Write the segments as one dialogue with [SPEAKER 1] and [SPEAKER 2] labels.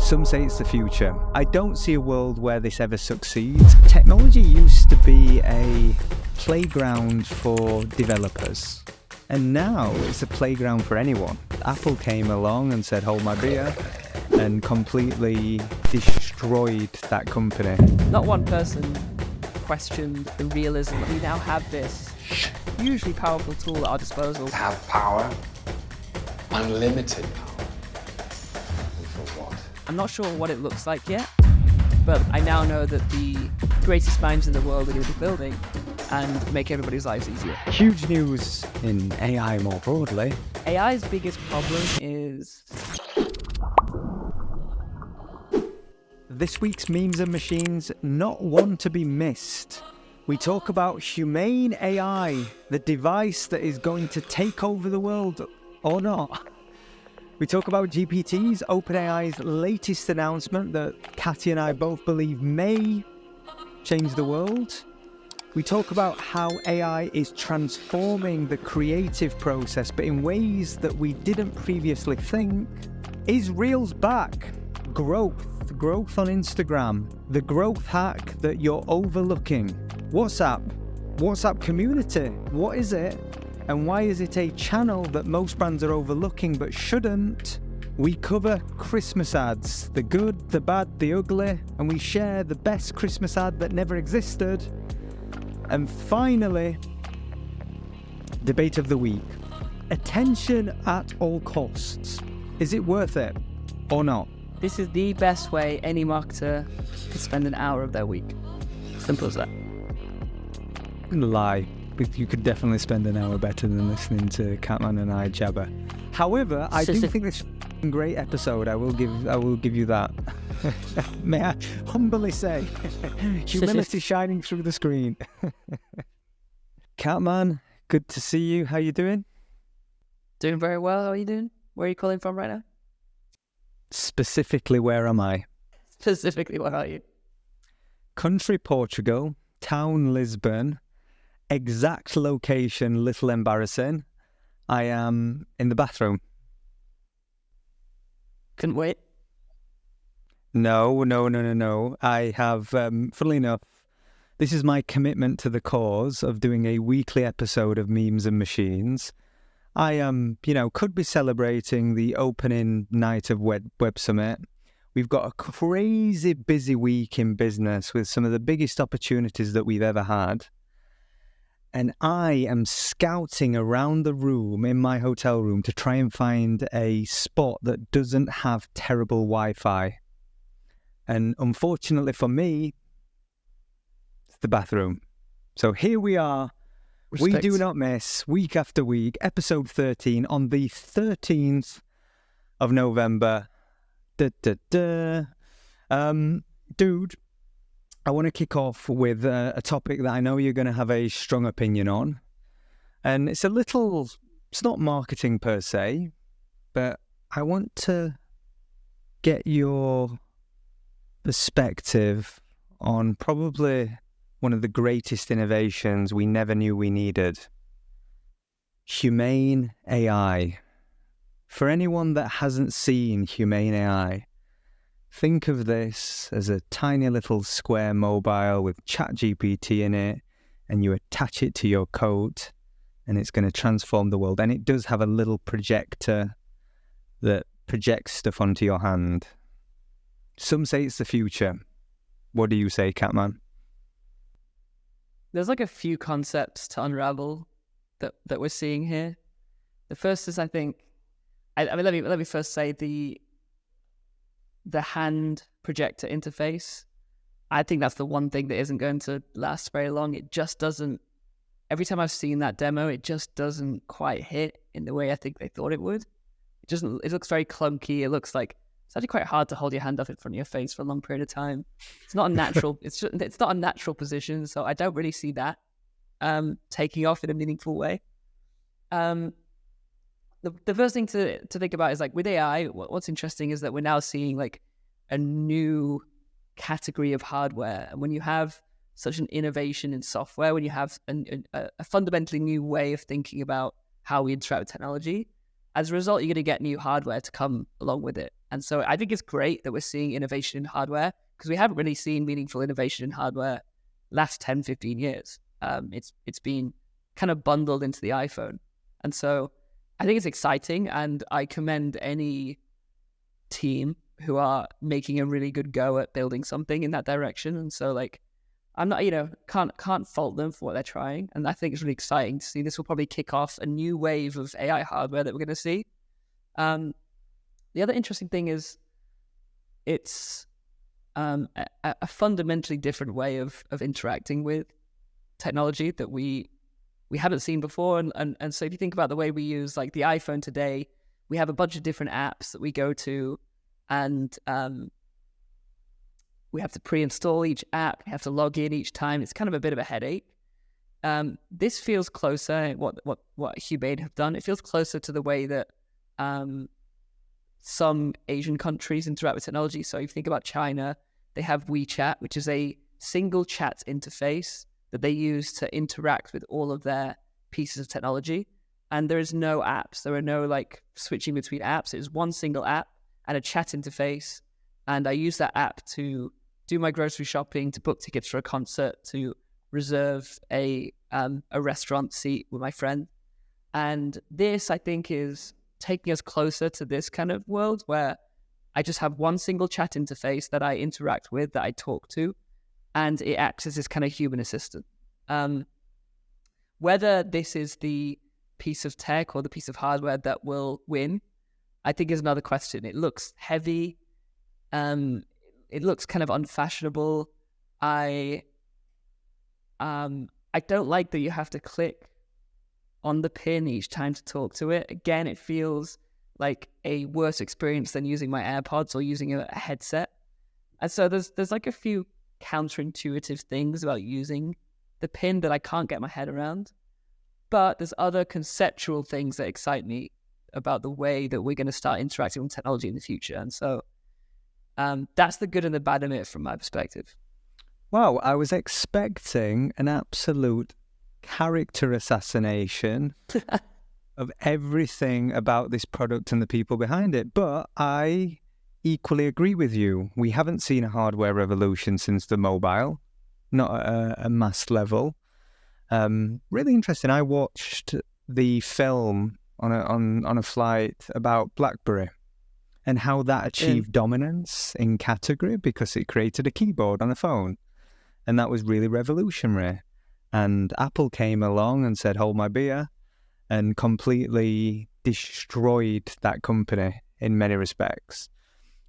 [SPEAKER 1] Some say it's the future. I don't see a world where this ever succeeds. Technology used to be a playground for developers, and now it's a playground for anyone. Apple came along and said, hold my beer, and completely destroyed that company.
[SPEAKER 2] Not one person questioned the realism that we now have this hugely powerful tool at our disposal.
[SPEAKER 3] To have power, unlimited power. And for what?
[SPEAKER 2] I'm not sure what it looks like yet, but I now know that the greatest minds in the world are going to be building and make everybody's lives easier.
[SPEAKER 1] Huge news in AI more broadly.
[SPEAKER 2] AI's biggest problem is...
[SPEAKER 1] This week's Memes and Machines, not one to be missed. We talk about Humane AI, the device that is going to take over the world, or not. We talk about GPT's, OpenAI's latest announcement that Catty and I both believe may change the world. We talk about how AI is transforming the creative process, but in ways that we didn't previously think. Is Reels back? Growth on Instagram, the growth hack that you're overlooking. WhatsApp community, what is it? And why is it a channel that most brands are overlooking but shouldn't? We cover Christmas ads, the good, the bad, the ugly, and we share the best Christmas ad that never existed. And finally, debate of the week. Attention at all costs. Is it worth it or not?
[SPEAKER 2] This is the best way any marketer could spend an hour of their week. Simple as that.
[SPEAKER 1] Lie. You could definitely spend an hour better than listening to Catman and I jabber. However, I do think this is a great episode. I will give you that. May I humbly say, humility shining through the screen. Catman, good to see you. How you doing?
[SPEAKER 2] Doing very well. How are you doing? Where are you calling from right now?
[SPEAKER 1] Specifically, where am I?
[SPEAKER 2] Specifically, where are you?
[SPEAKER 1] Country, Portugal. Town, Lisbon. Exact location, little embarrassing. I am in the bathroom.
[SPEAKER 2] Couldn't wait.
[SPEAKER 1] No. I have, funnily enough, this is my commitment to the cause of doing a weekly episode of Memes and Machines. I could be celebrating the opening night of Web Summit. We've got a crazy busy week in business with some of the biggest opportunities that we've ever had. And I am scouting around the room in my hotel room to try and find a spot that doesn't have terrible Wi-Fi. And unfortunately for me, it's the bathroom. So here we are.
[SPEAKER 2] Respect.
[SPEAKER 1] We do not miss, week after week, episode 13 on the 13th of November. Dude, I want to kick off with a topic that I know you're going to have a strong opinion on. And it's not marketing per se, but I want to get your perspective on probably one of the greatest innovations we never knew we needed. Humane AI. For anyone that hasn't seen Humane AI, think of this as a tiny little square mobile with ChatGPT in it, and you attach it to your coat, and it's going to transform the world. And it does have a little projector that projects stuff onto your hand. Some say it's the future. What do you say, Catman?
[SPEAKER 2] There's like a few concepts to unravel that we're seeing here. The first is, I think, let me first say the hand projector interface. I think that's the one thing that isn't going to last very long. It just doesn't. Every time I've seen that demo, it just doesn't quite hit in the way I think they thought it would. It looks very clunky. It looks like it's actually quite hard to hold your hand up in front of your face for a long period of time. It's not a natural. it's not a natural position, so I don't really see that taking off in a meaningful way. The first thing to think about is, like, with AI, what's interesting is that we're now seeing like a new category of hardware, and when you have such an innovation in software, when you have a fundamentally new way of thinking about how we interact with technology, as a result, you're going to get new hardware to come along with it. And so I think it's great that we're seeing innovation in hardware, because we haven't really seen meaningful innovation in hardware last 10, 15 years. It's been kind of bundled into the iPhone. And so I think it's exciting, and I commend any team who are making a really good go at building something in that direction. And so like, I'm not, can't fault them for what they're trying. And I think it's really exciting to see. This will probably kick off a new wave of AI hardware that we're going to see. The other interesting thing is it's a fundamentally different way of interacting with technology that we haven't seen before. And so if you think about the way we use like the iPhone today, we have a bunch of different apps that we go to, and we have to pre-install each app. We have to log in each time. It's kind of a bit of a headache. This feels closer, what Humane have done. It feels closer to the way that some Asian countries interact with technology. So if you think about China, they have WeChat, which is a single chat interface that they use to interact with all of their pieces of technology. And there is no apps. There are no like switching between apps. It's one single app and a chat interface. And I use that app to do my grocery shopping, to book tickets for a concert, to reserve a restaurant seat with my friend. And this, I think, is taking us closer to this kind of world where I just have one single chat interface that I interact with, that I talk to, and it acts as this kind of human assistant. Whether this is the piece of tech or the piece of hardware that will win, I think is another question. It looks heavy. It looks kind of unfashionable. I don't like that you have to click on the pin each time to talk to it. Again, it feels like a worse experience than using my AirPods or using a headset. And so there's like a few counterintuitive things about using the pin that I can't get my head around. But there's other conceptual things that excite me about the way that we're going to start interacting with technology in the future. And so that's the good and the bad in it from my perspective.
[SPEAKER 1] Wow, I was expecting an absolute character assassination of everything about this product and the people behind it. But I equally agree with you. We haven't seen a hardware revolution since the mobile, not at a mass level. Really interesting. I watched the film on a flight about BlackBerry and how that achieved dominance in category because it created a keyboard on a phone. And that was really revolutionary. And Apple came along and said, hold my beer, and completely destroyed that company in many respects.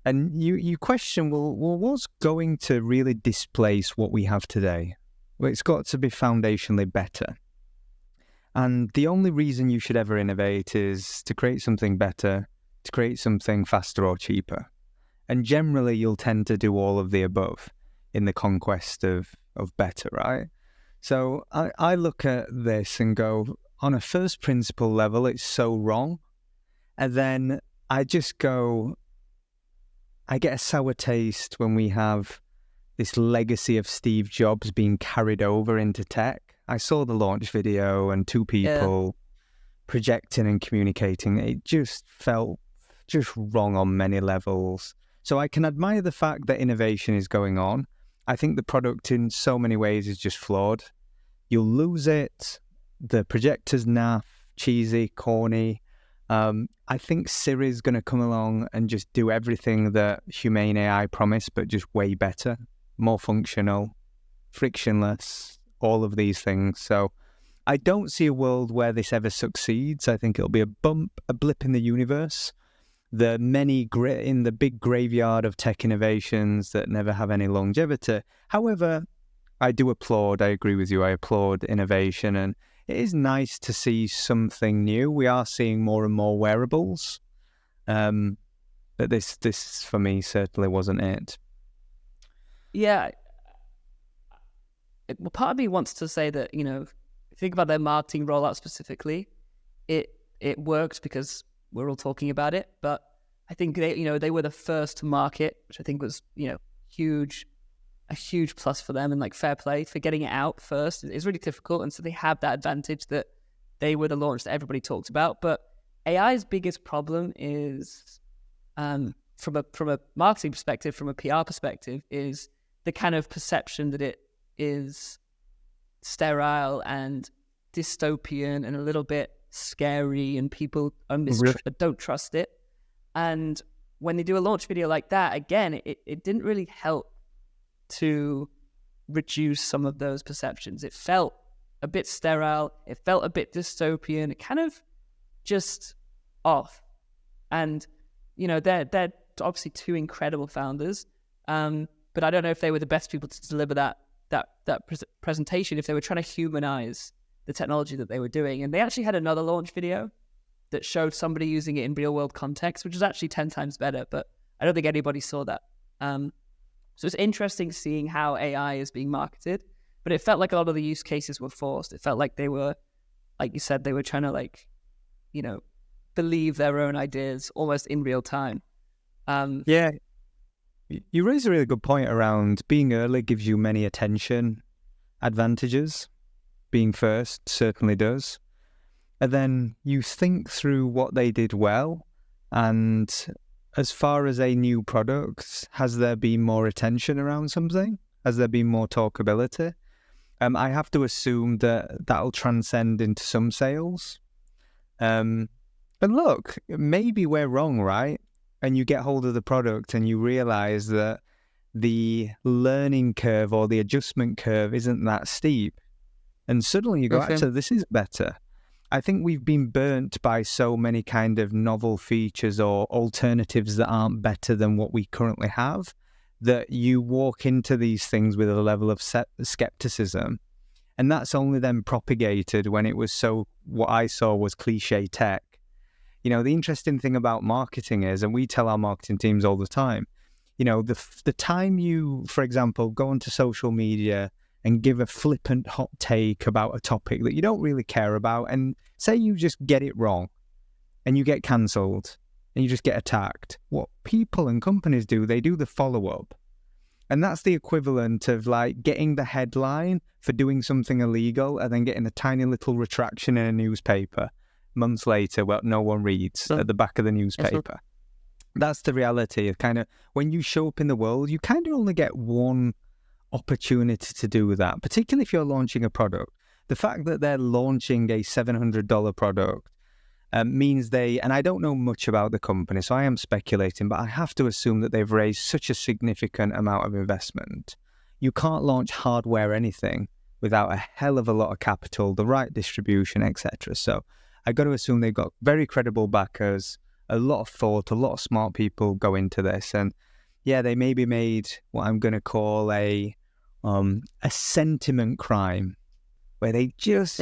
[SPEAKER 1] And you question, well, what's going to really displace what we have today? Well, it's got to be foundationally better. And the only reason you should ever innovate is to create something better, to create something faster or cheaper. And generally, you'll tend to do all of the above in the conquest of better, right? So I look at this and go, on a first principle level, it's so wrong. And then I just go, I get a sour taste when we have this legacy of Steve Jobs being carried over into tech. I saw the launch video and two people projecting and communicating. It just felt just wrong on many levels. So I can admire the fact that innovation is going on. I think the product in so many ways is just flawed. You'll lose it. The projector's naff, cheesy, corny. I think Siri's going to come along and just do everything that Humane AI promised, but just way better, more functional, frictionless, all of these things. So I don't see a world where this ever succeeds. I think it'll be a blip in the universe. The many in the big graveyard of tech innovations that never have any longevity. However, I do applaud, I agree with you, I applaud innovation, and it is nice to see something new. We are seeing more and more wearables, but this for me certainly wasn't it.
[SPEAKER 2] Yeah. Well, part of me wants to say that, think about their marketing rollout specifically. It worked because we're all talking about it, but I think they were the first to market, which I think was, a huge plus for them, and like fair play for getting it out first. It's really difficult, and so they have that advantage that they were the launch that everybody talked about. But AI's biggest problem is from a marketing perspective, from a PR perspective, is the kind of perception that it is sterile and dystopian and a little bit scary, and people don't trust it. And when they do a launch video like that, again, it didn't really help to reduce some of those perceptions. It felt a bit sterile. It felt a bit dystopian. It kind of just off. And, you know, they're obviously two incredible founders. But I don't know if they were the best people to deliver that presentation, if they were trying to humanize the technology that they were doing. And they actually had another launch video that showed somebody using it in real world context, which is actually 10 times better, but I don't think anybody saw that. So it's interesting seeing how AI is being marketed, but it felt like a lot of the use cases were forced. It felt like they were, like you said, they were trying to, like, you know, believe their own ideas almost in real time.
[SPEAKER 1] Yeah. You raise a really good point around being early gives you many attention advantages. Being first certainly does. And then you think through what they did well, and as far as a new product, has there been more attention around something? Has there been more talkability? I have to assume that that'll transcend into some sales. But look, maybe we're wrong, right? And you get hold of the product and you realize that the learning curve or the adjustment curve isn't that steep. And suddenly you go, actually, this is better. I think we've been burnt by so many kind of novel features or alternatives that aren't better than what we currently have, that you walk into these things with a level of skepticism. And that's only then propagated when it was what I saw was cliche tech. You know, the interesting thing about marketing is, and we tell our marketing teams all the time, you know, the time you, for example, go onto social media and give a flippant hot take about a topic that you don't really care about, and say you just get it wrong and you get cancelled and you just get attacked. What people and companies do, they do the follow-up. And that's the equivalent of like getting the headline for doing something illegal and then getting a tiny little retraction in a newspaper months later, well, no one reads at the back of the newspaper. That's the reality of kind of when you show up in the world, you kind of only get one opportunity to do that, particularly if you're launching a product. The fact that they're launching a $700 product means and I don't know much about the company, so I am speculating, but I have to assume that they've raised such a significant amount of investment. You can't launch hardware anything without a hell of a lot of capital, the right distribution, etc. So I got to assume they've got very credible backers, a lot of thought, a lot of smart people go into this, and yeah, they maybe made what I'm going to call a sentiment crime, where they just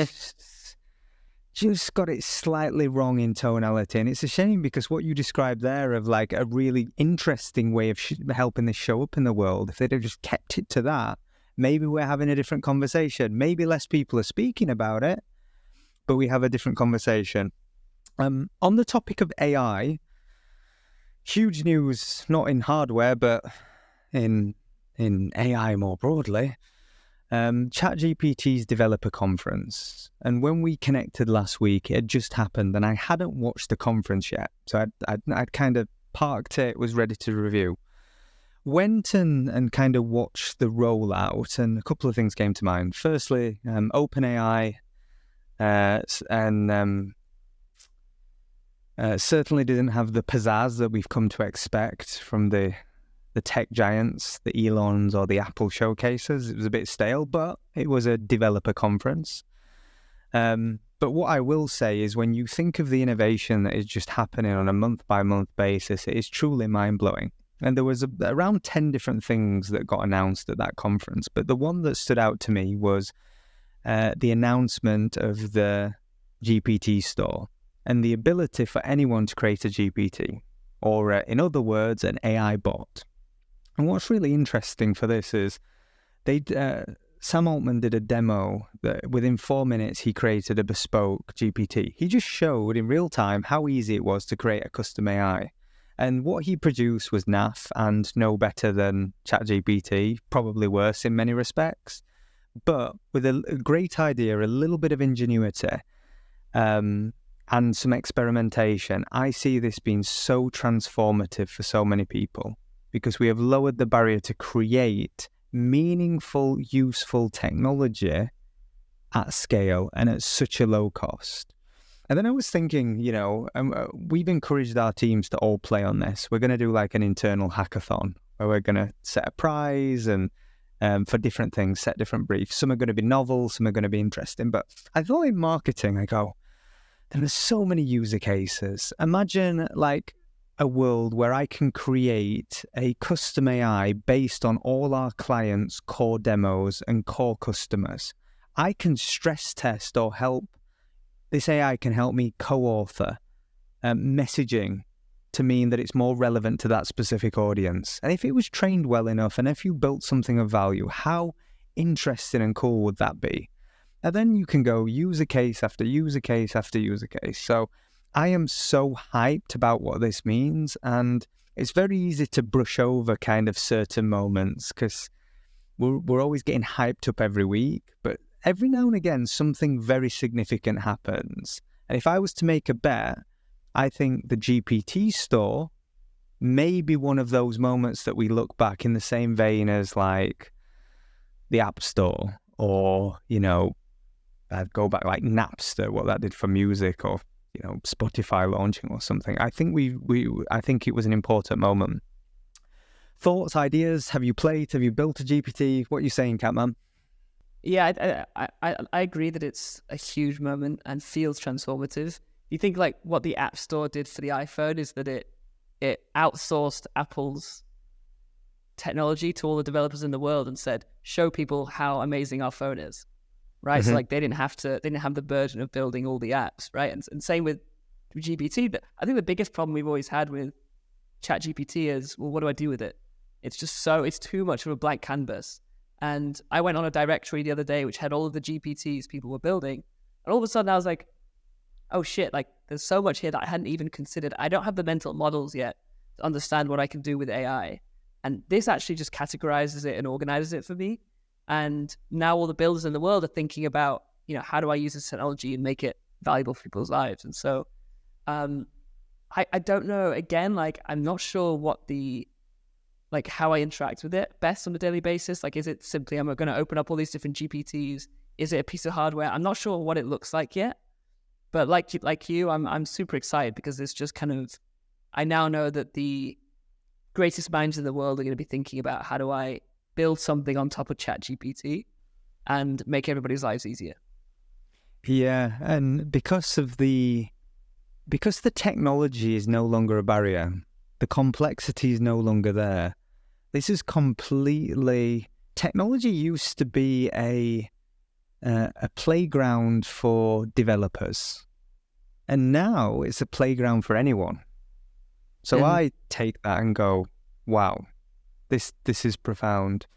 [SPEAKER 1] got it slightly wrong in tonality. And it's a shame, because what you described there of like a really interesting way of helping this show up in the world, if they'd have just kept it to that, maybe we're having a different conversation. Maybe less people are speaking about it, but we have a different conversation. On the topic of AI, huge news, not in hardware, but in AI more broadly. ChatGPT's developer conference. And when we connected last week, it had just happened, and I hadn't watched the conference yet. So I'd kind of parked it, was ready to review. Went and kind of watched the rollout, and a couple of things came to mind. Firstly, OpenAI certainly didn't have the pizzazz that we've come to expect from the tech giants, the Elons or the Apple showcases. It was a bit stale, but it was a developer conference. But what I will say is, when you think of the innovation that is just happening on a month-by-month basis, it is truly mind-blowing. And there was around 10 different things that got announced at that conference. But the one that stood out to me was the announcement of the GPT store and the ability for anyone to create a GPT, or in other words, an AI bot. And what's really interesting for this is Sam Altman did a demo that within 4 minutes he created a bespoke GPT. He just showed in real time how easy it was to create a custom AI. And what he produced was naff and no better than ChatGPT, probably worse in many respects. But with a great idea, a little bit of ingenuity, and some experimentation, I see this being so transformative for so many people because we have lowered the barrier to create meaningful, useful technology at scale and at such a low cost. And then I was thinking, we've encouraged our teams to all play on this. We're going to do like an internal hackathon where we're going to set a prize and for different things, set different briefs. Some are going to be novel, some are going to be interesting. But I thought in marketing, I go, there are so many user cases. Imagine like a world where I can create a custom AI based on all our clients' core demos and core customers. I can stress test or help. This AI can help me co-author messaging to mean that it's more relevant to that specific audience. And if it was trained well enough, and if you built something of value, how interesting and cool would that be? And then you can go user case after user case after user case. So I am so hyped about what this means. And it's very easy to brush over kind of certain moments because we're always getting hyped up every week. But every now and again, something very significant happens. And if I was to make a bet, I think the GPT store may be one of those moments that we look back in the same vein as like the App Store or, I'd go back like Napster, what that did for music, or Spotify launching or something. I think I think it was an important moment. Thoughts, ideas? Have you played? Have you built a GPT? What are you saying, Catman?
[SPEAKER 2] Yeah, I agree that it's a huge moment and feels transformative. You think like what the App Store did for the iPhone is that it outsourced Apple's technology to all the developers in the world and said, show people how amazing our phone is. Right. Mm-hmm. So like they didn't have the burden of building all the apps. Right. And same with GPT. But I think the biggest problem we've always had with ChatGPT is, well, what do I do with it? It's too much of a blank canvas. And I went on a directory the other day which had all of the GPTs people were building. And all of a sudden I was like, oh shit, like there's so much here that I hadn't even considered. I don't have the mental models yet to understand what I can do with AI. And this actually just categorizes it and organizes it for me. And now all the builders in the world are thinking about, how do I use this technology and make it valuable for people's lives? And so I don't know, again, like I'm not sure what how I interact with it best on a daily basis. Like, is it simply I'm going to open up all these different GPTs? Is it a piece of hardware? I'm not sure what it looks like yet. But like you, I'm super excited because it's just kind of, I now know that the greatest minds in the world are going to be thinking about how do I build something on top of ChatGPT and make everybody's lives easier.
[SPEAKER 1] Yeah, and because the technology is no longer a barrier, the complexity is no longer there. This is completely, technology used to be a playground for developers, and now it's a playground for anyone. So I take that and go, wow, this is profound.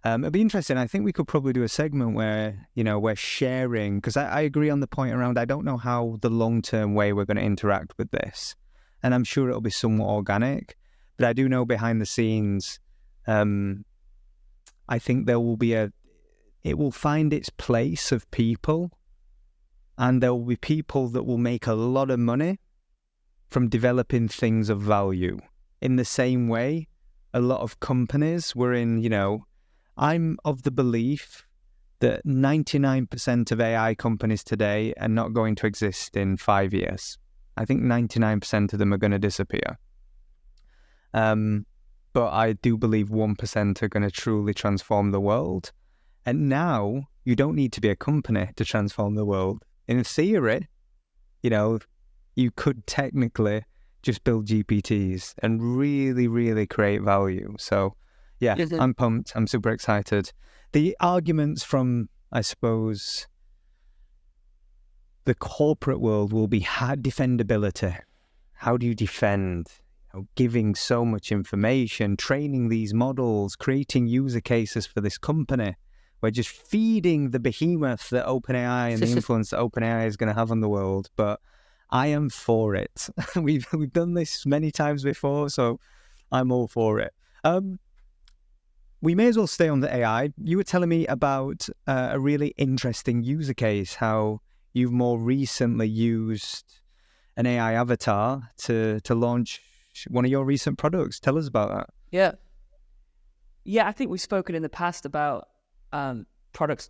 [SPEAKER 1] It'd be interesting. I think we could probably do a segment where, we're sharing, because I agree on the point around, I don't know how the long-term way we're going to interact with this. And I'm sure it'll be somewhat organic, but I do know behind the scenes, I think there will be it will find its place of people, and there will be people that will make a lot of money from developing things of value. In the same way, a lot of companies were in, I'm of the belief that 99% of AI companies today are not going to exist in 5 years. I think 99% of them are going to disappear. But I do believe 1% are going to truly transform the world. And now you don't need to be a company to transform the world. In theory, you could technically just build GPTs and really, really create value. So yeah, I'm pumped. I'm super excited. The arguments from, I suppose, the corporate world will be defendability. How do you defend giving so much information, training these models, creating user cases for this company? We're just feeding the behemoth that OpenAI and the influence that OpenAI is going to have on the world. But I am for it. We've done this many times before, so I'm all for it. We may as well stay on the AI. You were telling me about a really interesting user case, how you've more recently used an AI avatar to launch one of your recent products. Tell us about that.
[SPEAKER 2] Yeah, I think we've spoken in the past about product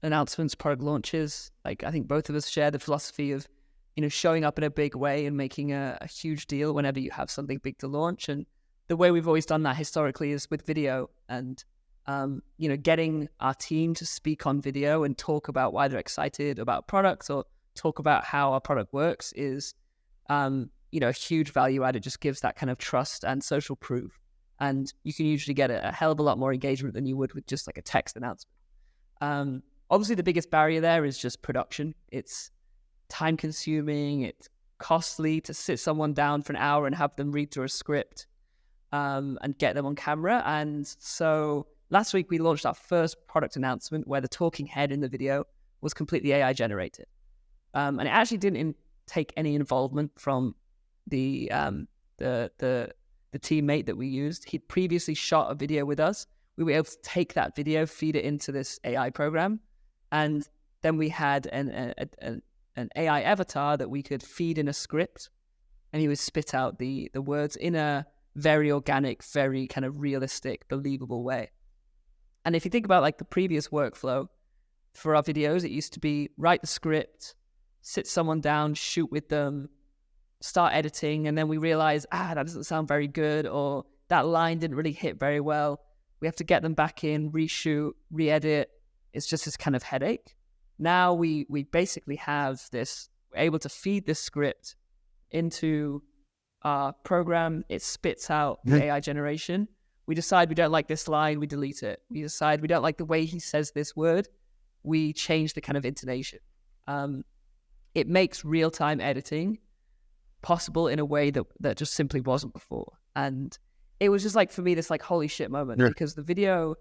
[SPEAKER 2] announcements, product launches. Like, I think both of us share the philosophy of, showing up in a big way and making a huge deal whenever you have something big to launch. And the way we've always done that historically is with video and, getting our team to speak on video and talk about why they're excited about products or talk about how our product works is, a huge value add. It just gives that kind of trust and social proof. And you can usually get a hell of a lot more engagement than you would with just like a text announcement. Obviously, the biggest barrier there is just production. It's time consuming. It's costly to sit someone down for an hour and have them read through a script and get them on camera. And so last week we launched our first product announcement where the talking head in the video was completely AI generated. And it actually didn't take any involvement from the teammate that we used. He'd previously shot a video with us. We were able to take that video, feed it into this AI program, and then we had an AI avatar that we could feed in a script, and he would spit out the words in a very organic, very kind of realistic, believable way. And if you think about like the previous workflow for our videos, it used to be write the script, sit someone down, shoot with them, start editing, and then we realize, that doesn't sound very good, or that line didn't really hit very well. We have to get them back in, reshoot, re-edit. It's just this kind of headache. Now we basically have this, we're able to feed this script into our program. It spits out the AI generation. We decide we don't like this line, we delete it. We decide we don't like the way he says this word, we change the kind of intonation. It makes real-time editing possible in a way that just simply wasn't before. And it was just like, for me, this like holy shit moment, because the video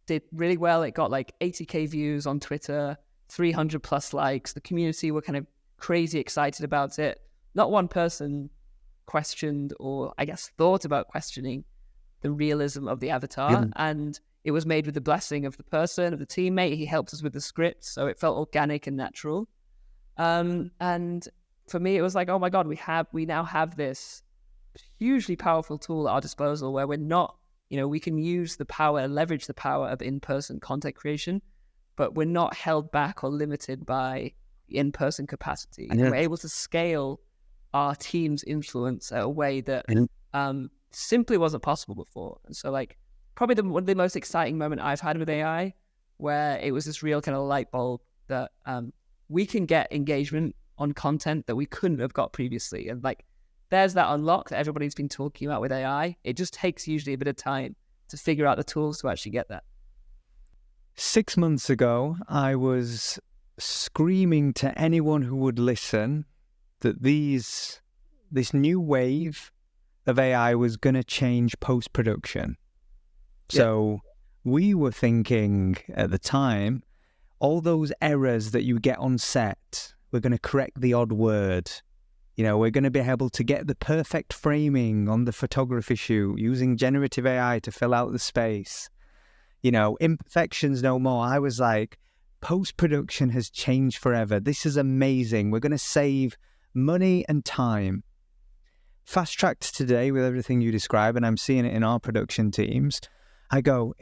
[SPEAKER 2] did really well. It got like 80K views on Twitter, 300 plus likes. The community were kind of crazy excited about it. Not one person questioned, or I guess thought about questioning, the realism of the avatar. And it was made with the blessing of the person, of the teammate. He helped us with the script, so it felt organic and natural. And for me, it was like, oh my God, we now have this hugely powerful tool at our disposal where we're not, we can use the power and leverage the power of in-person content creation, but we're not held back or limited by the in-person capacity. And we're able to scale our team's influence in a way that simply wasn't possible before. And so like probably one of the most exciting moment I've had with AI, where it was this real kind of light bulb that we can get engagement on content that we couldn't have got previously. And like, there's that unlock that everybody's been talking about with AI. It just takes usually a bit of time to figure out the tools to actually get that.
[SPEAKER 1] 6 months ago, I was screaming to anyone who would listen that this new wave of AI was going to change post-production. So we were thinking at the time, all those errors that you get on set, we're going to correct the odd word. We're going to be able to get the perfect framing on the photography shoot using generative AI to fill out the space. Imperfections no more. I was like, post-production has changed forever. This is amazing. We're going to save money and time. Fast-tracked today with everything you describe, and I'm seeing it in our production teams. I go,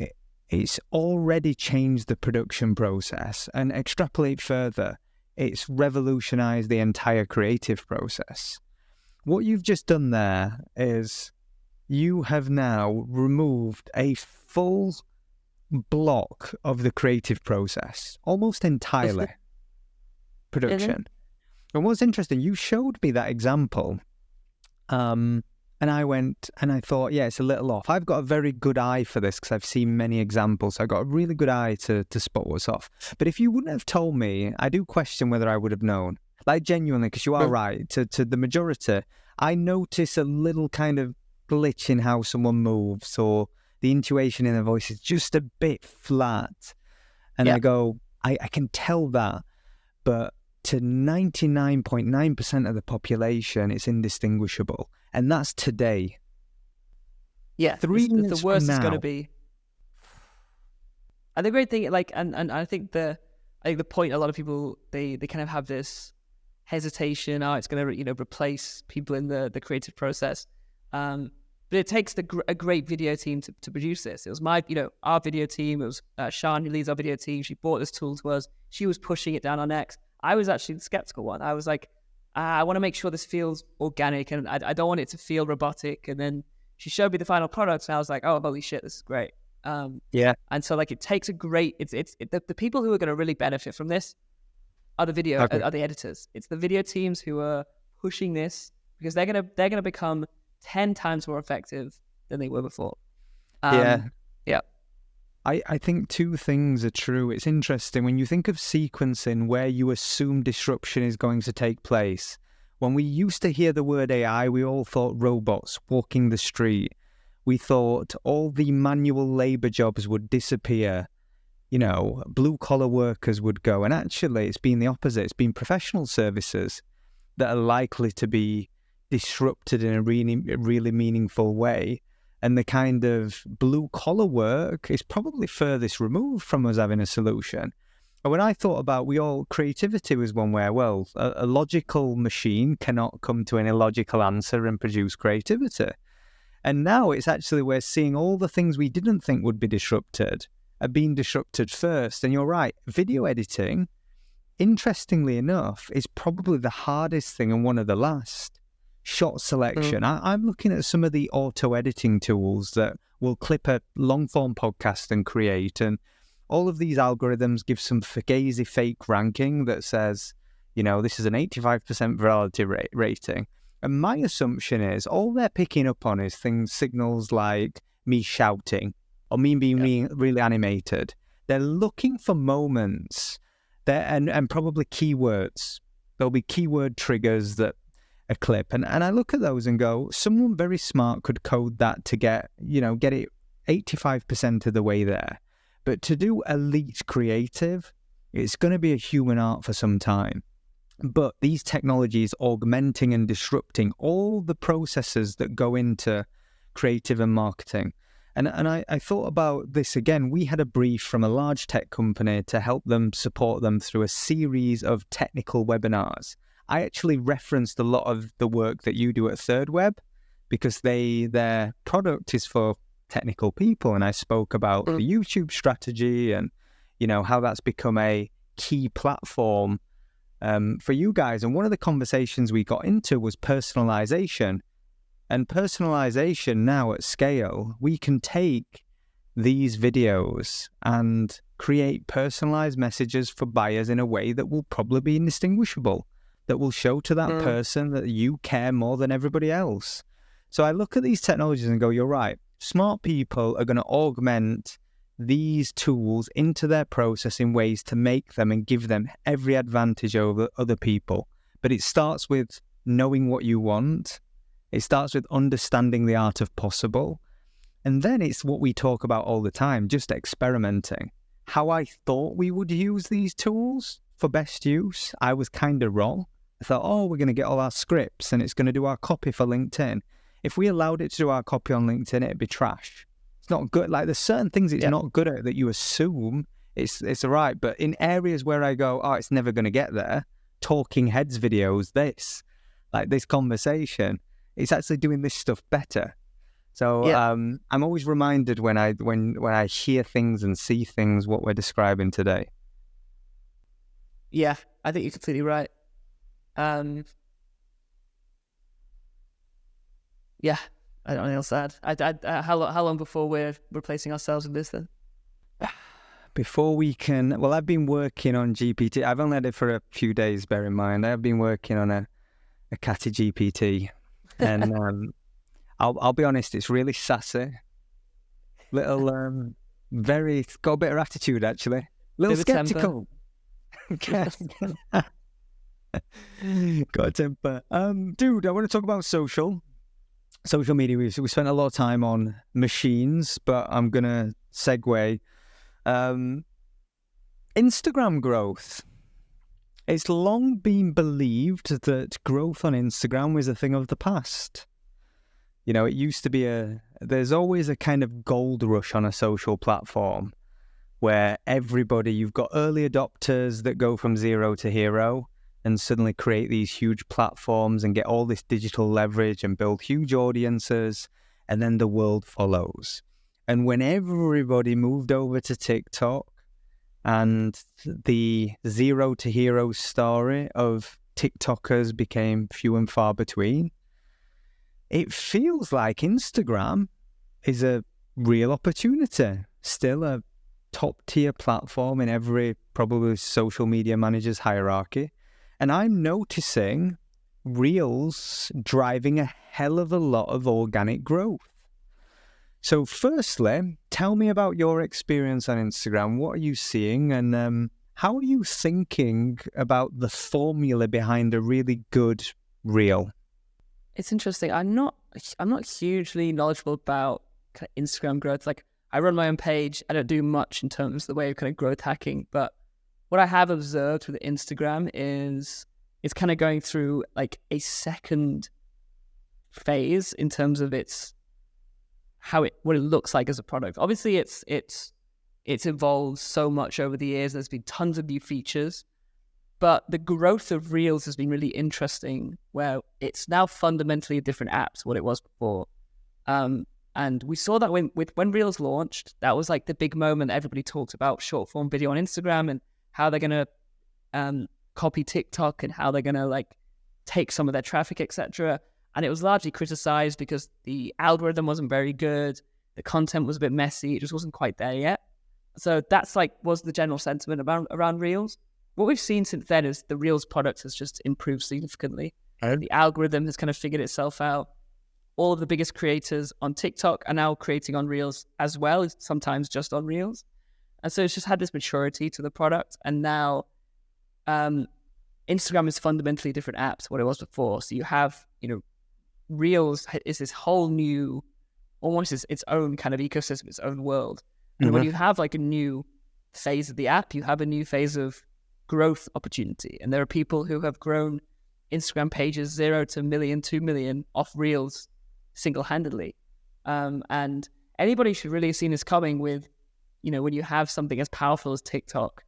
[SPEAKER 1] it's already changed the production process, and extrapolate further, it's revolutionized the entire creative process. What you've just done there is you have now removed a full block of the creative process, almost entirely. Production. And what's interesting, you showed me that example, and I went and I thought, it's a little off. I've got a very good eye for this because I've seen many examples. So I got a really good eye to spot what's off. But if you wouldn't have told me, I do question whether I would have known. Like, genuinely, because you are right. To the majority, I notice a little kind of glitch in how someone moves, or the intuition in their voice is just a bit flat. And I go, I can tell that. But to 99.9% of the population, it's indistinguishable. And that's today.
[SPEAKER 2] Yeah,
[SPEAKER 1] 3
[SPEAKER 2] the worst is going to
[SPEAKER 1] now.
[SPEAKER 2] be. And the great thing, like, and I think the point a lot of people, they kind of have this hesitation. Oh, it's going to, replace people in the creative process. But it takes a great video team to produce this. It was our video team. It was Sian, who leads our video team. She brought this tool to us. She was pushing it down our necks. I was actually the skeptical one. I was like, I want to make sure this feels organic, and I don't want it to feel robotic. And then she showed me the final product, and I was like, oh, holy shit, this is great.
[SPEAKER 1] Yeah.
[SPEAKER 2] And so it takes a great, the people who are going to really benefit from this are the editors. It's the video teams who are pushing this, because they're going to become 10 times more effective than they were before.
[SPEAKER 1] Yeah.
[SPEAKER 2] I
[SPEAKER 1] think two things are true. It's interesting when you think of sequencing where you assume disruption is going to take place. When we used to hear the word AI, we all thought robots walking the street. We thought all the manual labor jobs would disappear. Blue-collar workers would go. And actually, it's been the opposite. It's been professional services that are likely to be disrupted in a really, really meaningful way. And the kind of blue-collar work is probably furthest removed from us having a solution. And when I thought about creativity was one where, a logical machine cannot come to an illogical answer and produce creativity. And now it's actually, we're seeing all the things we didn't think would be disrupted are being disrupted first. And you're right, video editing, interestingly enough, is probably the hardest thing and one of the last. Shot selection. I'm looking at some of the auto editing tools that will clip a long form podcast and create, and all of these algorithms give some fugazi fake ranking that says, this is an 85% virality rating. And my assumption is all they're picking up on is signals like me shouting or me being really animated. They're looking for moments and probably keywords. There'll be keyword triggers that a clip, and I look at those and go, someone very smart could code that to get it 85% of the way there. But to do elite creative, it's going to be a human art for some time. But these technologies augmenting and disrupting all the processes that go into creative and marketing. And I thought about this again. We had a brief from a large tech company to help them support them through a series of technical webinars. I actually referenced a lot of the work that you do at Thirdweb because their product is for technical people. And I spoke about the YouTube strategy and, how that's become a key platform for you guys. And one of the conversations we got into was personalization. And personalization now at scale, we can take these videos and create personalized messages for buyers in a way that will probably be indistinguishable, that will show to that person that you care more than everybody else. So I look at these technologies and go, you're right. Smart people are going to augment these tools into their process in ways to make them and give them every advantage over other people. But it starts with knowing what you want. It starts with understanding the art of possible. And then it's what we talk about all the time, just experimenting. How I thought we would use these tools for best use, I was kind of wrong. I thought, we're going to get all our scripts and it's going to do our copy for LinkedIn. If we allowed it to do our copy on LinkedIn, it'd be trash. It's not good. There's certain things it's not good at that you assume it's all right. But in areas where I go, it's never going to get there, talking heads videos, this conversation, it's actually doing this stuff better. So I'm always reminded when I hear things and see things, what we're describing today.
[SPEAKER 2] Yeah, I think you're completely right. Yeah, I don't know else to add. How long before we're replacing ourselves with this then?
[SPEAKER 1] Before we can, I've been working on GPT. I've only had it for a few days, bear in mind. I've been working on a Catty GPT, and I'll be honest, it's really sassy. Little, it's got a bit of attitude actually. Little skeptical. Got a temper. Dude, I want to talk about social media. We spent a lot of time on machines, but I'm going to segue. Instagram growth. It's long been believed that growth on Instagram was a thing of the past. It used to be there's always a kind of gold rush on a social platform where you've got early adopters that go from zero to hero, and suddenly create these huge platforms and get all this digital leverage and build huge audiences, and then the world follows. And when everybody moved over to TikTok and the zero to hero story of TikTokers became few and far between, it feels like Instagram is a real opportunity, still a top tier platform in every probably social media manager's hierarchy. And I'm noticing Reels driving a hell of a lot of organic growth. So firstly, tell me about your experience on Instagram. What are you seeing, and how are you thinking about the formula behind a really good reel?
[SPEAKER 2] It's interesting. I'm not hugely knowledgeable about kind of Instagram growth. Like, I run my own page. I don't do much in terms of the way of kind of growth hacking. But what I have observed with Instagram is it's kind of going through like a second phase in terms of what it looks like as a product. Obviously, it's evolved so much over the years. There's been tons of new features, but the growth of Reels has been really interesting, where it's now fundamentally a different app to what it was before. And we saw that when Reels launched, that was like the big moment. Everybody talked about short form video on Instagram and how they're going to copy TikTok and how they're going to like take some of their traffic, etc. And it was largely criticized because the algorithm wasn't very good. The content was a bit messy. It just wasn't quite there yet. So that's was the general sentiment around Reels. What we've seen since then is the Reels product has just improved significantly. The algorithm has kind of figured itself out. All of the biggest creators on TikTok are now creating on Reels as well, sometimes just on Reels. And so it's just had this maturity to the product. And now Instagram is fundamentally a different app to what it was before. So you have, Reels is this whole new, almost its own kind of ecosystem, its own world. And when you have like a new phase of the app, you have a new phase of growth opportunity. And there are people who have grown Instagram pages 0 to million, 2 million off Reels single-handedly. And anybody should really have seen this coming with, when you have something as powerful as TikTok,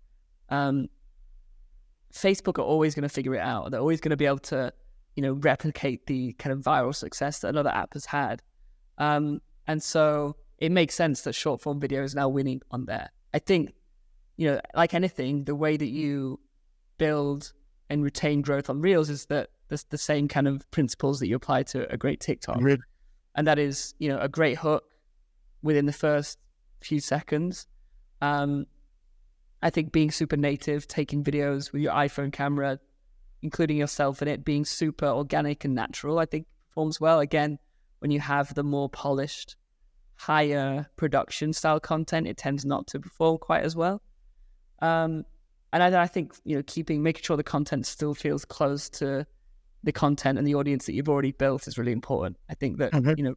[SPEAKER 2] Facebook are always going to figure it out. They're always going to be able to, replicate the kind of viral success that another app has had. And so it makes sense that short form video is now winning on there. I think, like anything, the way that you build and retain growth on Reels is that there's the same kind of principles that you apply to a great TikTok. And that is, a great hook within the first few seconds. I think being super native, taking videos with your iPhone camera, including yourself in it, being super organic and natural, I think performs well. Again, when you have the more polished, higher production style content, it tends not to perform quite as well. And I think, making sure the content still feels close to the content and the audience that you've already built is really important. I think that,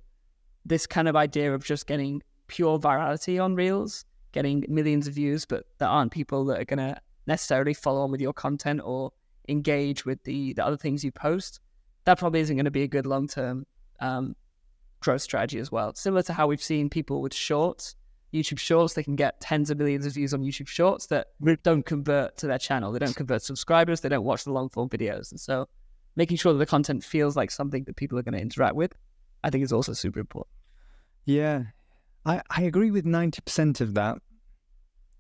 [SPEAKER 2] this kind of idea of just getting pure virality on Reels, getting millions of views, but there aren't people that are going to necessarily follow on with your content or engage with the other things you post, that probably isn't going to be a good long-term growth strategy as well. Similar to how we've seen people with shorts, YouTube Shorts, they can get tens of millions of views on YouTube Shorts that don't convert to their channel. They don't convert subscribers. They don't watch the long-form videos. And so making sure that the content feels like something that people are going to interact with, I think is also super important.
[SPEAKER 1] Yeah, I agree with 90% of that.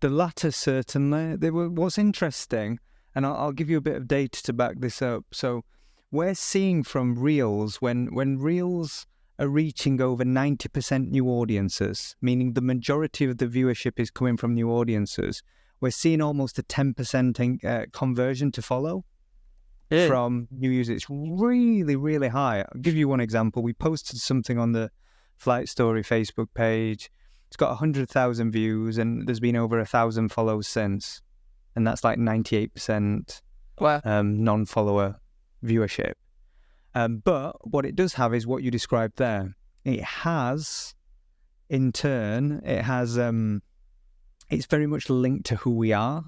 [SPEAKER 1] The latter, certainly. What's interesting, and I'll give you a bit of data to back this up. So we're seeing from Reels, when Reels are reaching over 90% new audiences, meaning the majority of the viewership is coming from new audiences, we're seeing almost a 10% conversion to follow from new users. It's really, really high. I'll give you one example. We posted something on the Flight Story Facebook page. It's got 100,000 views and there's been over 1,000 follows since. And that's like 98% non-follower viewership. But what it does have is what you described there. It has, in turn, it's very much linked to who we are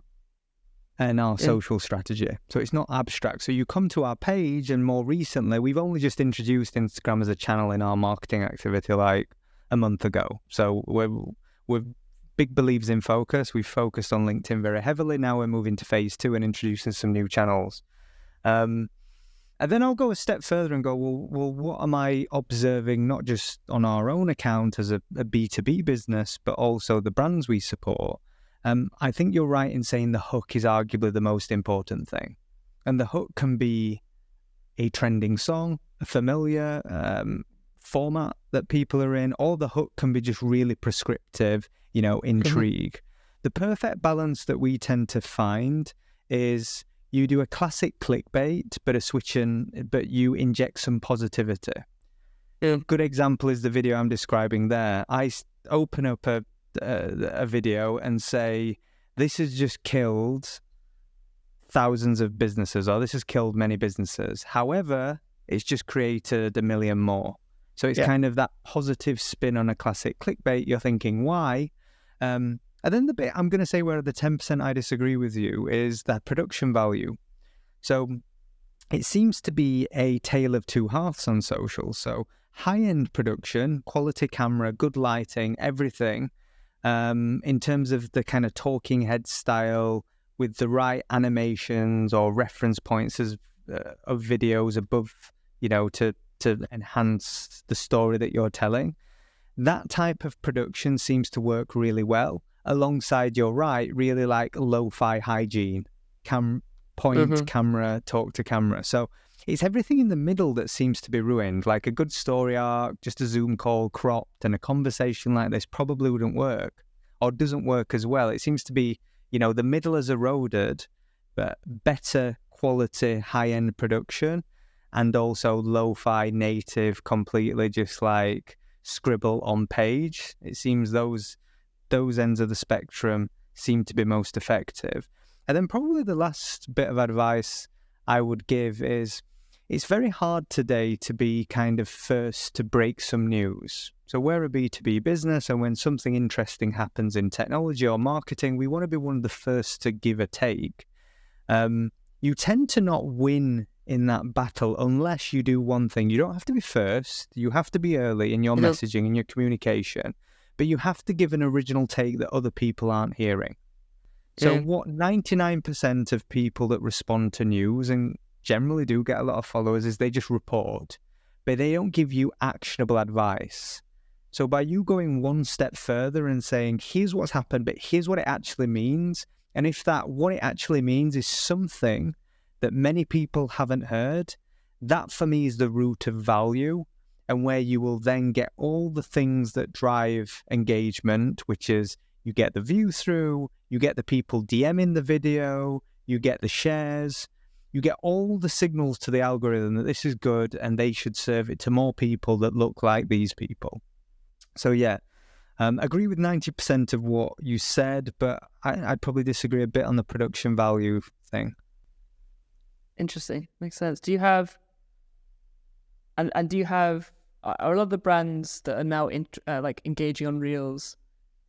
[SPEAKER 1] and our social strategy. So it's not abstract. So you come to our page, and more recently, we've only just introduced Instagram as a channel in our marketing activity like a month ago. So we're big believers in focus. We've focused on LinkedIn very heavily. Now we're moving to phase 2 and introducing some new channels. And then I'll go a step further and go, well, what am I observing, not just on our own account as a B2B business, but also the brands we support? I think you're right in saying the hook is arguably the most important thing. And the hook can be a trending song, a familiar format that people are in, or the hook can be just really prescriptive, intrigue. The perfect balance that we tend to find is you do a classic clickbait, but you inject some positivity. Good example is the video I'm describing there. I open up a video and say, this has just killed thousands of businesses, or this has killed many businesses. However, it's just created 1 million more. So it's kind of that positive spin on a classic clickbait. You're thinking, why? And then the bit I'm going to say where the 10% I disagree with you is that production value. So it seems to be a tale of two halves on social. So high-end production, quality camera, good lighting, everything, in terms of the kind of talking head style with the right animations or reference points of videos above, to enhance the story that you're telling. That type of production seems to work really well. Alongside, you're right, really like lo-fi hygiene, camera, talk to camera. So it's everything in the middle that seems to be ruined. Like a good story arc, just a Zoom call cropped, and a conversation like this probably wouldn't work or doesn't work as well. It seems to be, the middle has eroded, but better quality high-end production and also lo-fi native, completely just like scribble on page. It seems those ends of the spectrum seem to be most effective. And then probably the last bit of advice I would give is it's very hard today to be kind of first to break some news. So we're a B2B business, and when something interesting happens in technology or marketing, we want to be one of the first to give a take. You tend to not win in that battle unless you do one thing. You don't have to be first. You have to be early in your messaging and your communication, but you have to give an original take that other people aren't hearing. So what 99% of people that respond to news and generally do get a lot of followers is they just report, but they don't give you actionable advice. So by you going one step further and saying, here's what's happened, but here's what it actually means. And if that what it actually means is something that many people haven't heard, that for me is the root of value, and where you will then get all the things that drive engagement, which is you get the view through, you get the people DMing the video, you get the shares, you get all the signals to the algorithm that this is good and they should serve it to more people that look like these people. So agree with 90% of what you said, but I'd probably disagree a bit on the production value thing.
[SPEAKER 2] Interesting. Makes sense. Do you have, and do you have, are a lot of the brands that are now engaging on Reels,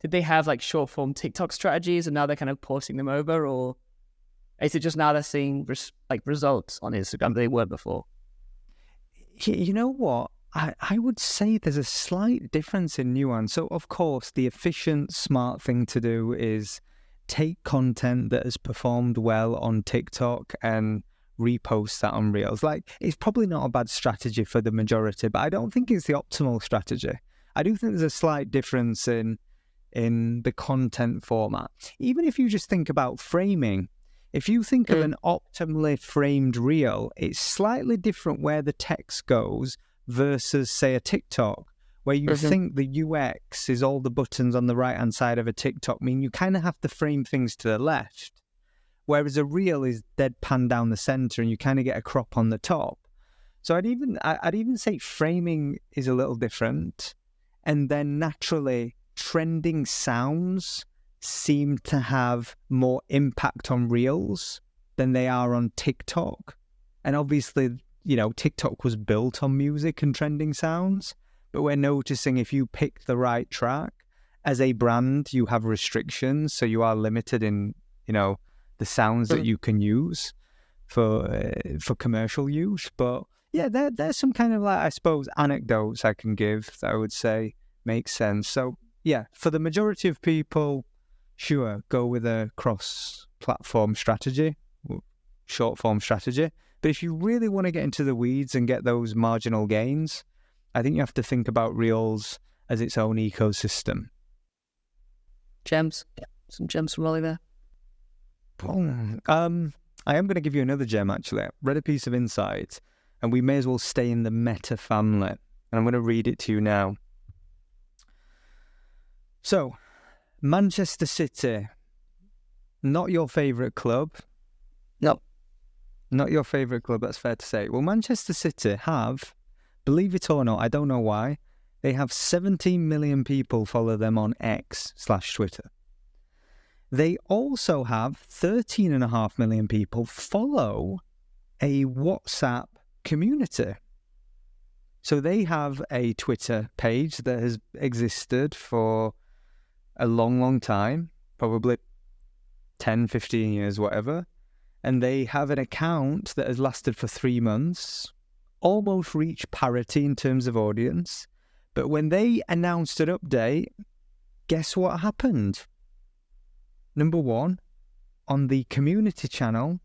[SPEAKER 2] did they have like short form TikTok strategies and now they're kind of porting them over, or is it just now they're seeing results on Instagram that they weren't before?
[SPEAKER 1] You know what? I would say there's a slight difference in nuance. So of course, the efficient, smart thing to do is take content that has performed well on TikTok and repost that on Reels. Like, it's probably not a bad strategy for the majority, but I don't think it's the optimal strategy. I do think there's a slight difference in the content format. Even if you just think about framing, if you think of an optimally framed Reel, it's slightly different where the text goes versus, say, a TikTok, where you think the UX is all the buttons on the right-hand side of a TikTok. I mean, you kind of have to frame things to the left, whereas a Reel is deadpan down the center and you kind of get a crop on the top. So I'd even say framing is a little different. And then naturally, trending sounds seem to have more impact on Reels than they are on TikTok. And obviously, TikTok was built on music and trending sounds, but we're noticing if you pick the right track, as a brand, you have restrictions, so you are limited in, the sounds that you can use for commercial use. But yeah, there's some kind of I suppose, anecdotes I can give that I would say makes sense. So yeah, for the majority of people, sure, go with a cross-platform strategy, short-form strategy. But if you really want to get into the weeds and get those marginal gains, I think you have to think about Reels as its own ecosystem.
[SPEAKER 2] Gems. Some gems from Ollie there.
[SPEAKER 1] I am going to give you another gem, actually. I read a piece of insight, and we may as well stay in the meta family. And I'm going to read it to you now. So, Manchester City, not your favourite club.
[SPEAKER 2] No.
[SPEAKER 1] Not your favourite club, that's fair to say. Well, Manchester City have, believe it or not, I don't know why, they have 17 million people follow them on X/Twitter. They also have 13.5 million people follow a WhatsApp community. So they have a Twitter page that has existed for a long, long time, probably 10, 15 years, whatever. And they have an account that has lasted for 3 months, almost reached parity in terms of audience. But when they announced an update, guess what happened? Number one, on the community channel,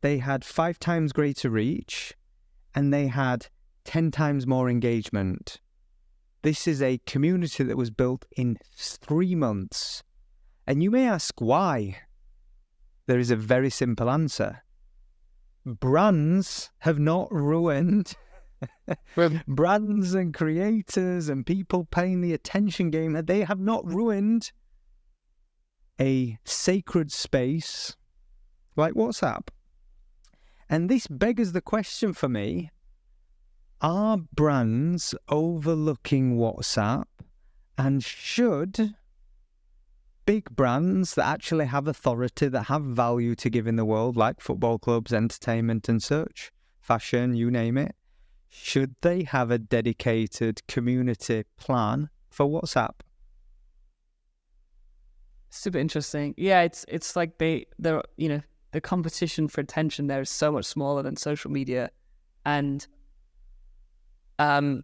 [SPEAKER 1] they had 5 times greater reach and they had 10 times more engagement. This is a community that was built in 3 months. And you may ask why. There is a very simple answer. Brands have not ruined brands and creators and people playing the attention game, that they have not ruined a sacred space like WhatsApp. And this beggars the question for me, are brands overlooking WhatsApp, and should big brands that actually have authority, that have value to give in the world, like football clubs, entertainment and such, fashion, you name it, should they have a dedicated community plan for WhatsApp?
[SPEAKER 2] Super interesting. Yeah, it's like they're the competition for attention there is so much smaller than social media, and I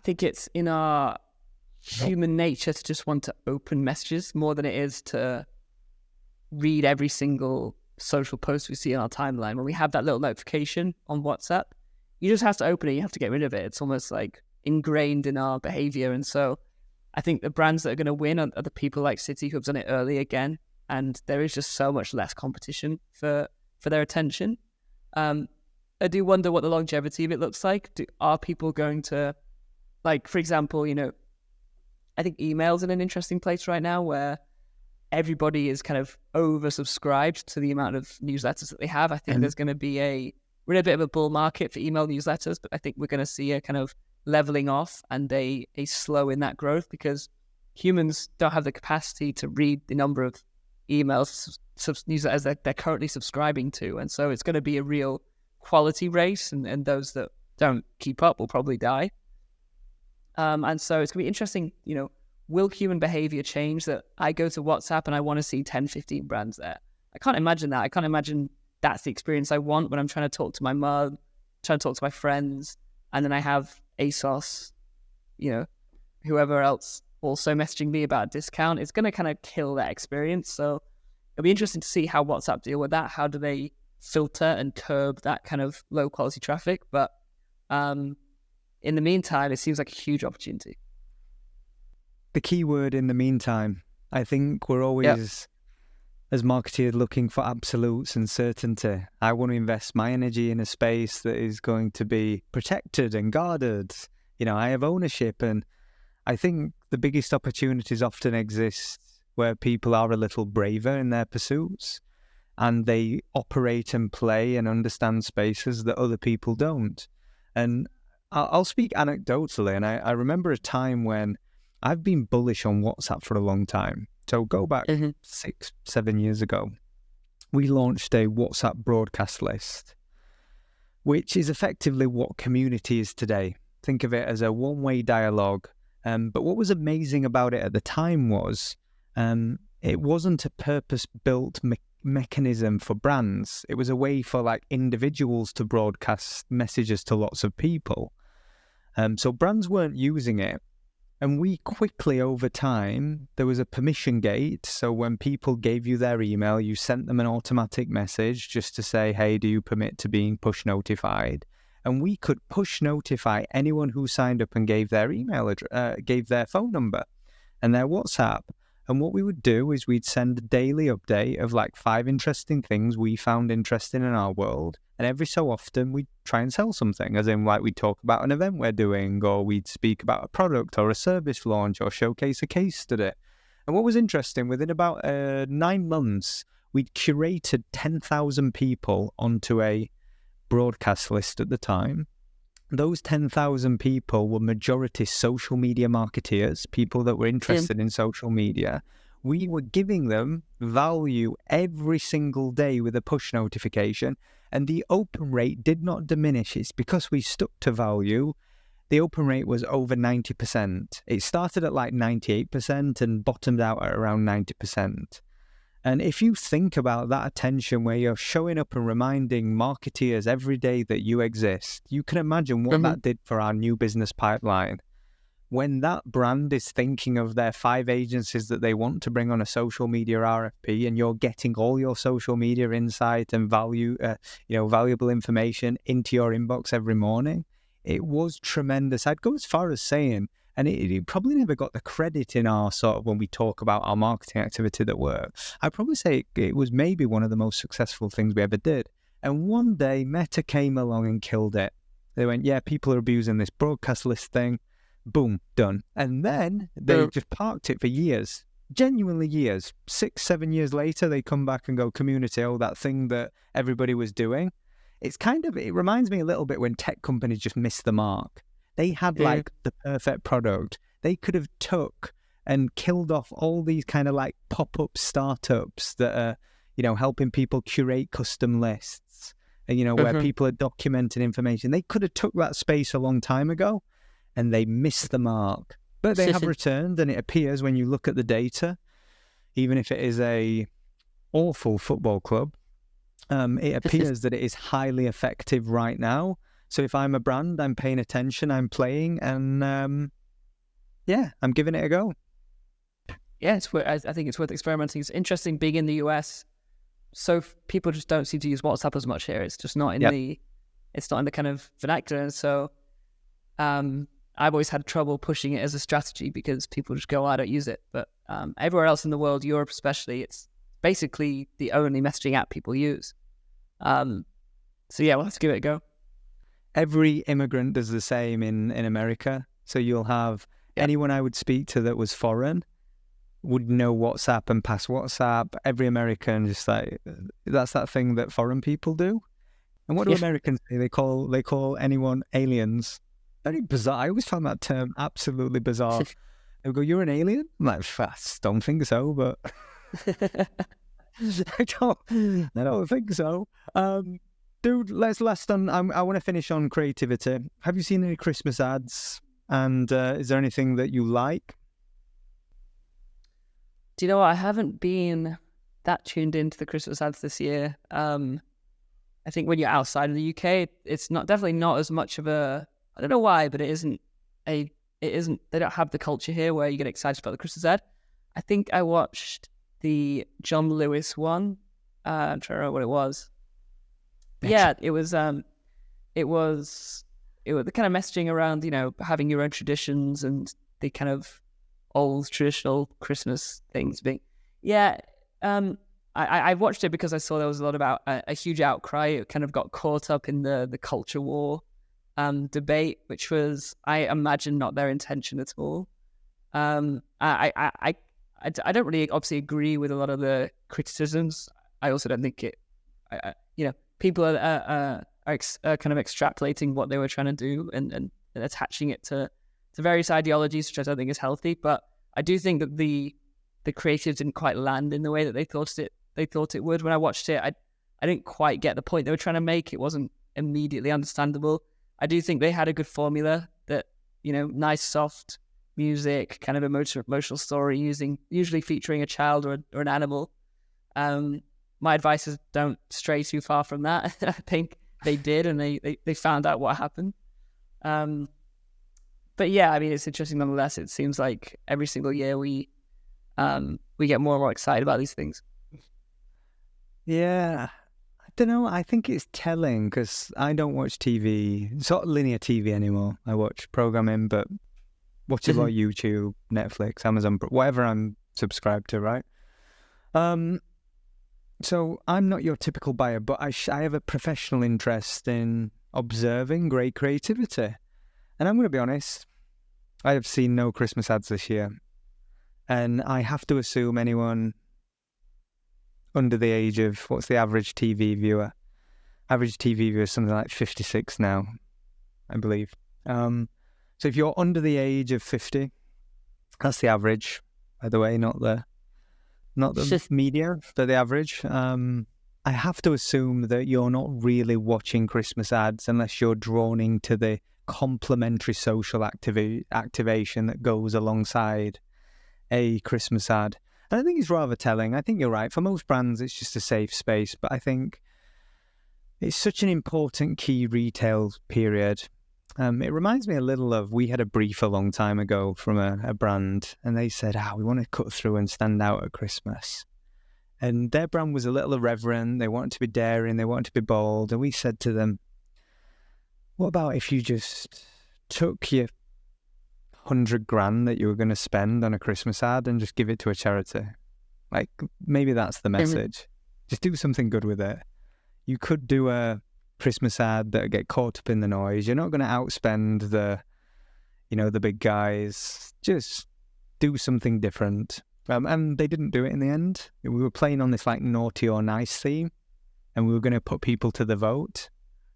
[SPEAKER 2] think it's in our human nature to just want to open messages more than it is to read every single social post we see on our timeline. When we have that little notification on WhatsApp, you just have to open it, you have to get rid of it. It's almost like ingrained in our behavior. And so I think the brands that are going to win are the people like City, who have done it early again, and there is just so much less competition for their attention. I do wonder what the longevity of it looks like. Are people going to, like, for example, I think email's in an interesting place right now where everybody is kind of oversubscribed to the amount of newsletters that they have. I think there's going to be we're in a bit of a bull market for email newsletters, but I think we're going to see a kind of leveling off and a slow in that growth, because humans don't have the capacity to read the number of emails, newsletters that they're currently subscribing to. And so it's going to be a real quality race, and those that don't keep up will probably die. And so it's going to be interesting, will human behavior change that I go to WhatsApp and I want to see 10, 15 brands there? I can't imagine that. I can't imagine that's the experience I want when I'm trying to talk to my mum, trying to talk to my friends, and then I have ASOS, whoever else also messaging me about a discount. It's going to kind of kill that experience. So it'll be interesting to see how WhatsApp deal with that. How do they filter and curb that kind of low quality traffic? But in the meantime, it seems like a huge opportunity.
[SPEAKER 1] The key word in the meantime. I think we're always, as marketeers, looking for absolutes and certainty. I want to invest my energy in a space that is going to be protected and guarded. I have ownership, and I think the biggest opportunities often exist where people are a little braver in their pursuits, and they operate and play and understand spaces that other people don't. And I'll speak anecdotally, and I remember a time when I've been bullish on WhatsApp for a long time. So go back 6, 7 years ago, we launched a WhatsApp broadcast list, which is effectively what community is today. Think of it as a one-way dialogue. But what was amazing about it at the time was it wasn't a purpose-built mechanism for brands. It was a way for individuals to broadcast messages to lots of people. So brands weren't using it. And we quickly, over time, there was a permission gate. So when people gave you their email, you sent them an automatic message just to say, hey, do you permit to being push notified? And we could push notify anyone who signed up and gave their email address, gave their phone number and their WhatsApp. And what we would do is we'd send a daily update of like 5 interesting things we found interesting in our world. And every so often we'd try and sell something, as in like we'd talk about an event we're doing, or we'd speak about a product or a service launch or showcase a case study. And what was interesting, within about 9 months, we'd curated 10,000 people onto a broadcast list at the time. Those 10,000 people were majority social media marketeers, people that were interested in social media. We were giving them value every single day with a push notification, and the open rate did not diminish. It's because we stuck to value. The open rate was over 90%. It started at like 98% and bottomed out at around 90%. And if you think about that attention where you're showing up and reminding marketeers every day that you exist, you can imagine what that did for our new business pipeline. When that brand is thinking of their 5 agencies that they want to bring on a social media RFP, and you're getting all your social media insight and valuable information into your inbox every morning, it was tremendous. I'd go as far as saying, and it probably never got the credit in our sort of when we talk about our marketing activity that worked. I'd probably say it was maybe one of the most successful things we ever did. And one day Meta came along and killed it. They went, yeah, people are abusing this broadcast list thing. Boom, done. And then they just parked it for years, genuinely years. 6-7 years later, they come back and go, community, oh, that thing that everybody was doing. It reminds me a little bit when tech companies just miss the mark. They had like the perfect product. They could have took and killed off all these kind of like pop-up startups that are, helping people curate custom lists, and, where people are documenting information. They could have took that space a long time ago, and they missed the mark. But they have returned, and it appears when you look at the data, even if it is a awful football club, it appears that it is highly effective right now. So if I'm a brand, I'm paying attention, I'm playing, and I'm giving it a go.
[SPEAKER 2] Yeah, I think it's worth experimenting. It's interesting being in the US. So people just don't seem to use WhatsApp as much here. It's just not in it's not in the kind of vernacular. And so I've always had trouble pushing it as a strategy because people just go, I don't use it. But everywhere else in the world, Europe especially, it's basically the only messaging app people use. So yeah, we'll have to give it a go.
[SPEAKER 1] Every immigrant does the same in America. So you'll have anyone I would speak to that was foreign would know WhatsApp and pass WhatsApp. Every American just like, that's that thing that foreign people do. And what do Americans say? They call anyone aliens. Very bizarre. I always found that term absolutely bizarre. They go, you're an alien? I'm like, I don't think so, but I don't think so. Dude, let's last on. I want to finish on creativity. Have you seen any Christmas ads? And is there anything that you like?
[SPEAKER 2] Do you know what? I haven't been that tuned into the Christmas ads this year. I think when you're outside of the UK, it's definitely not as much of a. I don't know why, but it isn't. They don't have the culture here where you get excited about the Christmas ad. I think I watched the John Lewis one. I'm trying to remember what it was. Yeah, it was the kind of messaging around, having your own traditions and the kind of old traditional Christmas things being. Yeah, I watched it because I saw there was a lot about a huge outcry. It kind of got caught up in the culture war debate, which was, I imagine, not their intention at all. I don't really obviously agree with a lot of the criticisms. I also don't think it, people are kind of extrapolating what they were trying to do and attaching it to various ideologies, which I don't think is healthy. But I do think that the creatives didn't quite land in the way that they thought it would. When I watched it, I didn't quite get the point they were trying to make. It wasn't immediately understandable. I do think they had a good formula that, nice soft music, kind of emotional story, usually featuring a child or an animal. My advice is don't stray too far from that. I think they did, and they found out what happened. But yeah, I mean, it's interesting nonetheless. It seems like every single year we get more and more excited about these things.
[SPEAKER 1] Yeah. I don't know. I think it's telling because I don't watch TV, sort of linear TV anymore. I watch programming, but watch a lot of YouTube, Netflix, Amazon, whatever I'm subscribed to, right? So I'm not your typical buyer, but I have a professional interest in observing great creativity. And I'm going to be honest, I have seen no Christmas ads this year. And I have to assume anyone under the age of, what's the average TV viewer? Average TV viewer is something like 56 now, I believe. So if you're under the age of 50, that's the average, by the way, not the media, but the average. I have to assume that you're not really watching Christmas ads unless you're drawn into the complementary social activation that goes alongside a Christmas ad. And I think it's rather telling. I think you're right. For most brands, it's just a safe space, but I think it's such an important key retail period. It reminds me a little of, we had a brief a long time ago from a brand, and they said, we want to cut through and stand out at Christmas. And their brand was a little irreverent. They wanted to be daring. They wanted to be bold. And we said to them, what about if you just took your 100 grand that you were going to spend on a Christmas ad and just give it to a charity? Like, maybe that's the message. Just do something good with it. You could do a Christmas ad that get caught up in the noise. You're not going to outspend the big guys. Just do something different. And they didn't do it in the end. We were playing on this like naughty or nice theme, and we were going to put people to the vote.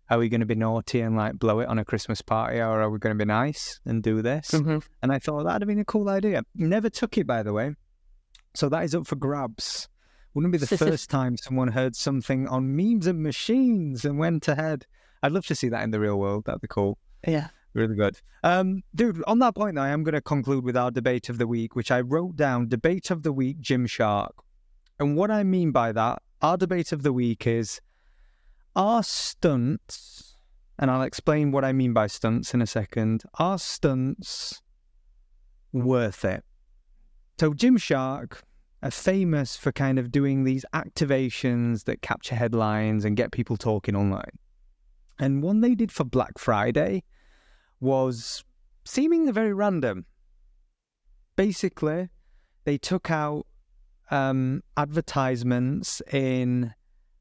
[SPEAKER 1] Are we going to be naughty and like blow it on a Christmas party, or are we going to be nice and do this? And I thought that'd have been a cool idea. Never took it, by the way. So that is up for grabs. Wouldn't be the first time someone heard something on memes and machines and went ahead. I'd love to see that in the real world. That'd be cool.
[SPEAKER 2] Yeah.
[SPEAKER 1] Really good. Dude, on that point, though, I am going to conclude with our debate of the week, which I wrote down, debate of the week, Gymshark. And what I mean by that, our debate of the week is, are stunts, and I'll explain what I mean by stunts in a second, are stunts worth it? So Gymshark are famous for kind of doing these activations that capture headlines and get people talking online. And one they did for Black Friday was seemingly very random. Basically, they took out advertisements in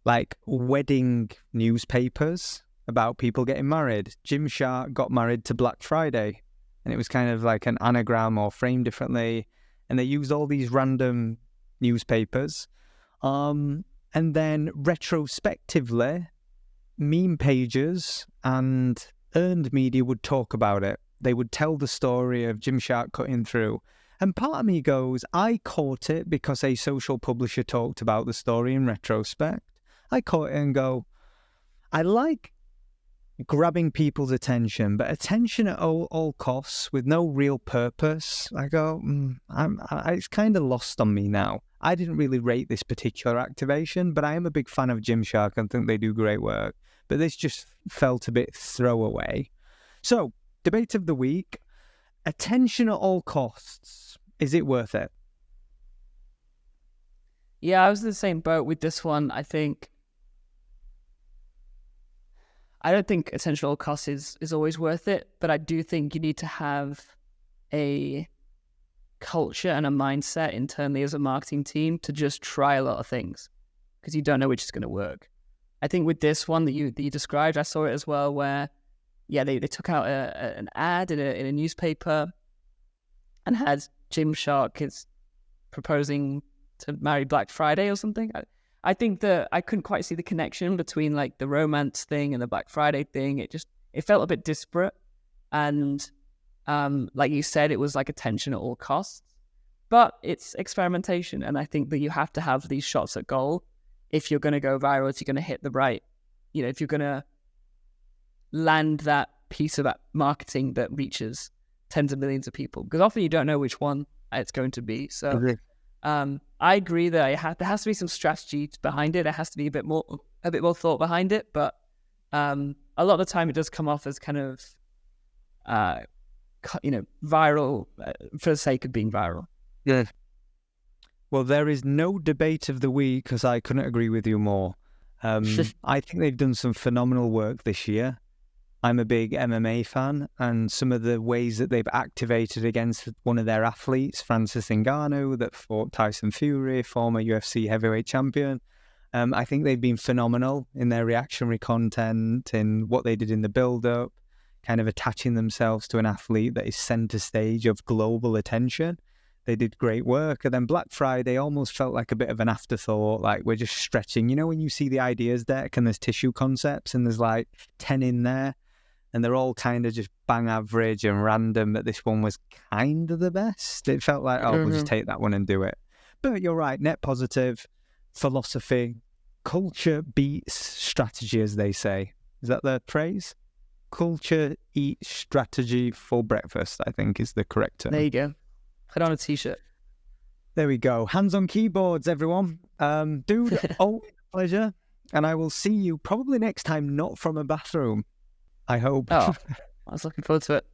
[SPEAKER 1] like wedding newspapers about people getting married. Gymshark got married to Black Friday, and it was kind of like an anagram or framed differently. And they used all these random newspapers. And then retrospectively, meme pages and earned media would talk about it. They would tell the story of Gymshark cutting through. And part of me goes, I caught it because a social publisher talked about the story in retrospect. I caught it and go, I like grabbing people's attention, but attention at all costs with no real purpose. I go, it's kind of lost on me now. I didn't really rate this particular activation, but I am a big fan of Gymshark and think they do great work. But this just felt a bit throwaway. So, debate of the week, attention at all costs. Is it worth it?
[SPEAKER 2] Yeah, I was in the same boat with this one. I don't think attention at all costs is always worth it, but I do think you need to have a culture and a mindset internally as a marketing team to just try a lot of things because you don't know which is going to work. I think with this one that you described, I saw it as well where, yeah, they took out an ad in a newspaper and had Gymshark is proposing to marry Black Friday or something. I think that I couldn't quite see the connection between like the romance thing and the Black Friday thing. It felt a bit disparate. And like you said, it was like attention at all costs. But it's experimentation. And I think that you have to have these shots at goal if you're going to go viral, if you're going to hit the right, if you're going to land that piece of that marketing that reaches tens of millions of people. Because often you don't know which one it's going to be. So I agree that there has to be some strategy behind it. There has to be a bit more thought behind it. But a lot of the time it does come off as kind of viral for the sake of being viral.
[SPEAKER 1] Yeah. Well, there is no debate of the week because I couldn't agree with you more. I think they've done some phenomenal work this year. I'm a big MMA fan, and some of the ways that they've activated against one of their athletes, Francis Ngannou, that fought Tyson Fury, former UFC heavyweight champion. I think they've been phenomenal in their reactionary content, in what they did in the build-up, kind of attaching themselves to an athlete that is centre stage of global attention. They did great work. And then Black Friday almost felt like a bit of an afterthought, like we're just stretching. When you see the ideas deck and there's tissue concepts and there's like 10 in there, and they're all kind of just bang average and random, but this one was kind of the best. It felt like, we'll just take that one and do it. But you're right, net positive, philosophy, culture beats strategy, as they say. Is that the phrase? Culture eats strategy for breakfast, I think is the correct term.
[SPEAKER 2] There you go. Put on a t-shirt.
[SPEAKER 1] There we go. Hands on keyboards, everyone. Dude, always a pleasure. And I will see you probably next time, not from a bathroom. I hope.
[SPEAKER 2] Oh, I was looking forward to it.